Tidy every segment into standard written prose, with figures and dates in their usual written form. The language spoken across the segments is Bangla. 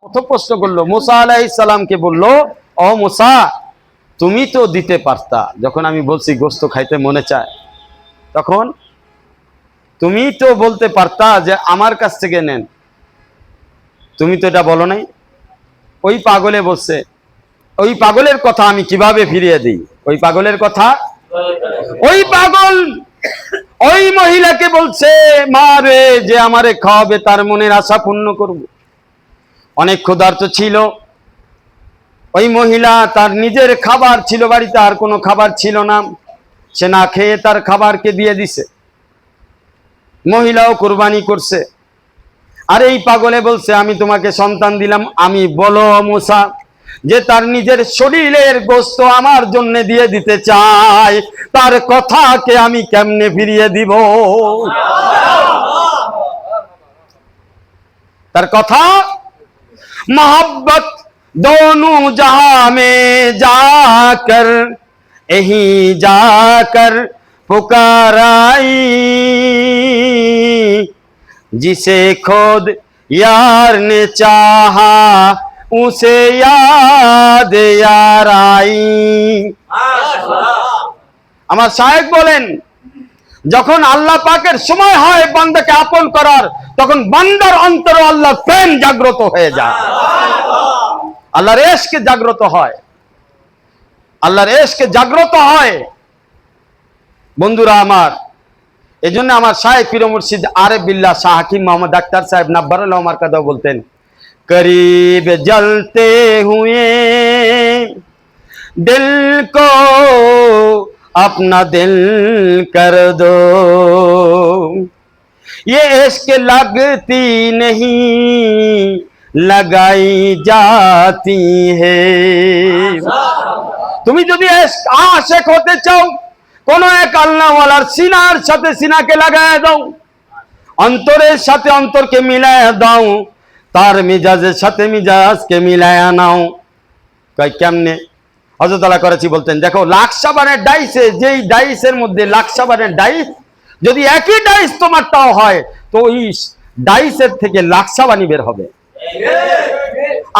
প্রথম প্রশ্ন করলো মুসা আলাইহিস সালামকে, বলল, ও মুসা, তুমি তো দিতে পারতা, যখন আমি বলছি গোশত খাইতে মনে চায়, তখন তুমি তো বলতে পারতা যে আমার কাছ থেকে নেন, তুমি তো এটা বলো নাই। ওই পাগলে বলছে, ওই পাগলের কথা আমি কিভাবে ফিরিয়ে দিই? ওই পাগলের কথা, ওই পাগল ওই মহিলাকে বলছে, মা রে, যে আমারে খাওয়াবে তার মনের আশা পূর্ণ করব। অনেক ক্ষুধার্ত ছিল ওই মহিলা, তার নিজের খাবার ছিল বাড়িতে, আর কোনো খাবার ছিল না, সে না খেয়ে তার খাবারকে দিয়ে দিছে। মহিলাও কুরবানি করছে। আর এই পাগলে বলছে, আমি তোমাকে সন্তান দিলাম, আমি বলো মুসা, যে তার নিজের শরীরের গোশত আমার জন্য দিয়ে দিতে চায়, তার কথাকে আমি কেমনে ফিরিয়ে দিব? তার কথা, मोहब्बत दोनों जहां में जाकर यही जाकर पुकाराई, जिसे खुद यार ने चाहा उसे याद यार आई। আমার শায়েখ বলেন, যখন আল্লাহ পাকের সময় হয় বান্দাকে আপন করার, তখন বান্দার অন্তরে আল্লাহর প্রেম জাগ্রত হয়ে যায়, আল্লাহর ইশক জাগ্রত হয়, আল্লাহর ইশক জাগ্রত হয়। বন্ধুরা আমার, এজন্য আমার শায়েখ পীর মুর্শিদ আরিফ বিল্লাহ শাহ হাকিম মোহাম্মদ আখতার সাহেব নাব্বারুল্লাহ মারকাদা বলতেন, करीब जलते हुए दिल को अपना दिल कर दो, ये इश्क लगती नहीं लगाई जाती है। তুমি যদি আশিক হতে চাও, কোন এক আল্লাহওয়ালার সিনার সাথে সিনাকে লাগায় দাও, অন্তরের সাথে অন্তরকে মিলায়া দাও, তার মিজাজের সাথে মিজাজকে মিলায়া নাও। কয় কেমনে? হযরত আলা করাচি বলতেন, দেখো লাকসাবানের ডাইসে, যেই ডাইসের মধ্যে লাকসাবানের ডাইস, যদি একই ডাইস তোমারটাও হয়, তো ওই ডাইসের থেকে লাকসাবানি বের হবে।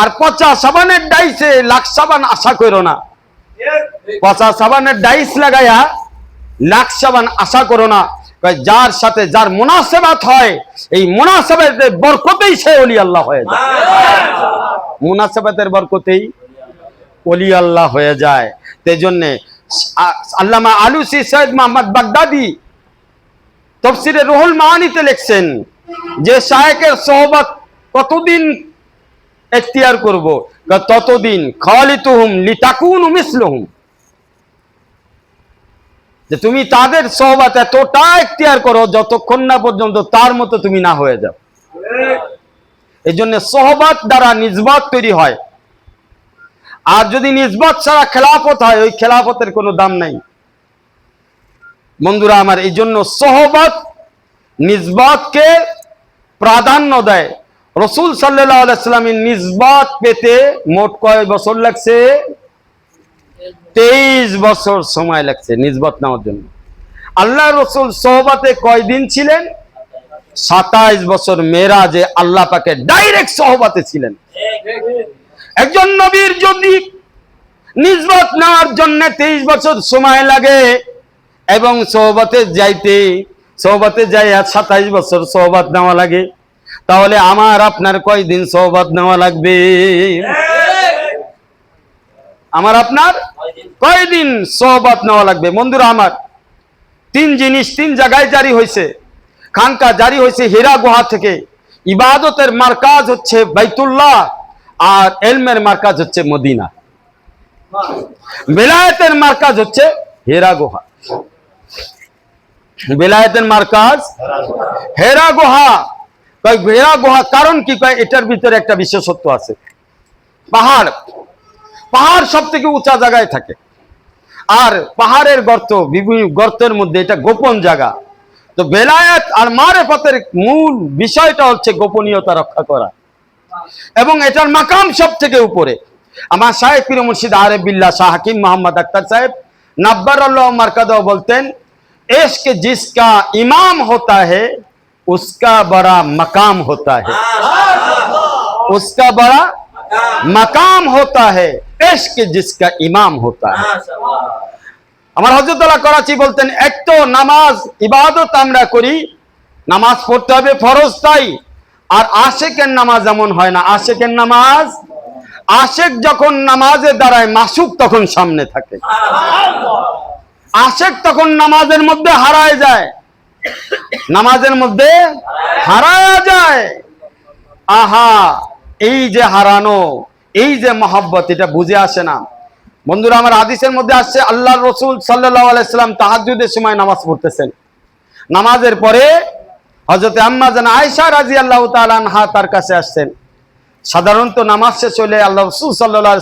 আর পচা সাবানের ডাইসে লাকসাবান আশা করো না, পচা সাবানের ডাইস লাগায়া লাকসাবান আশা করো না। যার সাথে যার মুনাসাবাত হয়, এই মুনাসাবাতের বরকতেই সে ওলি আল্লাহ হয়ে যায়, মুনাসাবাতের বরকতেই ওলি আল্লাহ হয়ে যায়। সেজন্য আল্লামা আলুসি সৈয়দ মোহাম্মদ বাগদাদি তাফসীরে রুহুল মাআনিতে লিখছেন যে শায়েখের সোহবত কতদিন ইখতিয়ার করব? ততদিন খালিতুহুম লিতাকুনু মিসলুহুম, যে তুমি তাদের সোহবত এতটা ইখতিয়ার করো যতক্ষণ না পর্যন্ত তার মতো তুমি না হয়ে যাও। এই জন্য সোহবত দ্বারা নিসবত তৈরি হয়, আর যদি নিসবত ছাড়া খেলাফত হয়, ওই খেলাফতের কোনো দাম নাই। বন্ধুরা আমার, এই জন্য সোহবত নিসবতকে প্রাধান্য দেয়। রাসূল সাল্লাল্লাহু আলাইহি ওয়াসাল্লামের নিসবত পেতে মোট কয় বছর লাগছে? 23 বছর সময় লাগছে নিসবত নেওয়ার জন্য। আল্লাহ রাসূল সোহবতে কয়দিন ছিলেন? 27 বছর মেরাজে আল্লাহ পাকে ডাইরেক্ট সোহবতে ছিলেন। একজন নবীর যদি নিসবত নেওয়ার জন্য 23 বছর সময় লাগে, এবং সোহবতে যাই 27 বছর সোহবত নেওয়া লাগে, তাহলে আমার আপনার কয়দিন সোহবত নেওয়া লাগবে? আমার আপনার কয়দিন সোহবত নেওয়া লাগবে? বন্ধুরা আমার, 3 জিনিস 3 জায়গায় জারি হয়েছে। খানকা জারি হয়েছে হীরা গুহা থেকে, ইবাদতের মারকাজ হচ্ছে বাইতুল্লাহ, আর ইলমের মারকাজ হচ্ছে মদিনা। বেলায়েতের মারকাজ হচ্ছে হীরা গুহা, বেলায়েতের মারকাজ হীরা গুহা। কয় হীরা গুহা কারণ কি? কয় এটার ভিতরে একটা বিশেষত্ব আছে। পাহাড় সব থেকে উঁচা জায়গায় থাকে, আর পাহাড়ের গর্ত, বিভিন্ন গর্তের মধ্যে এটা গোপন জায়গা। তো বেলায়েত আর মারেফতের মূল বিষয়টা হচ্ছে গোপনীয়তা রক্ষা করা, এবং এটার মাকাম সব থেকে উপরে। আমার শায়েখ পীর মুর্শিদ আরিফ বিল্লাহ শাহ হাকিম মোহাম্মদ আখতার সাহেব নাব্বারুল্লাহ মারকাদা বলতেন, इश्क जिसका इमाम होता है उसका बड़ा मकाम होता है। उसका बड़ा मकाम होता है, इश्क जिसका इमाम होता है। আমার হযরতুল্লাহ করাচি বলতেন, এক তো নামাজ ইবাদত আমরা করি, নামাজ পড়তে হবে ফরজ তাই, আর আশিকের নামাজ এমন হয় না। আশিকের নামাজ, আশিক যখন নামাজে দাঁড়ায় মাসুক তখন সামনে থাকে, আশিক তখন নামাজের মধ্যে হারায় যায়, নামাজের মধ্যে হারায় যায়। আহা, এই যে হারানো, এই যে মহব্বত, এটা বুঝে আসে না বন্ধুরা। আমার হাদিসের মধ্যে আসছে আল্লাহর রাসূল সাল্লাল্লাহু আলাইহি সাল্লাম তাহাজ্জুদের সময় নামাজ পড়তেছেন, নামাজের পরে হযরত আম্মা জান আয়েশা রাদিয়াল্লাহু তাআলা আনহা তার কাছে আসছেন। সাধারণত নামাজ শেষ হলে আল্লাহর রাসূল সাল্লাল্লাহু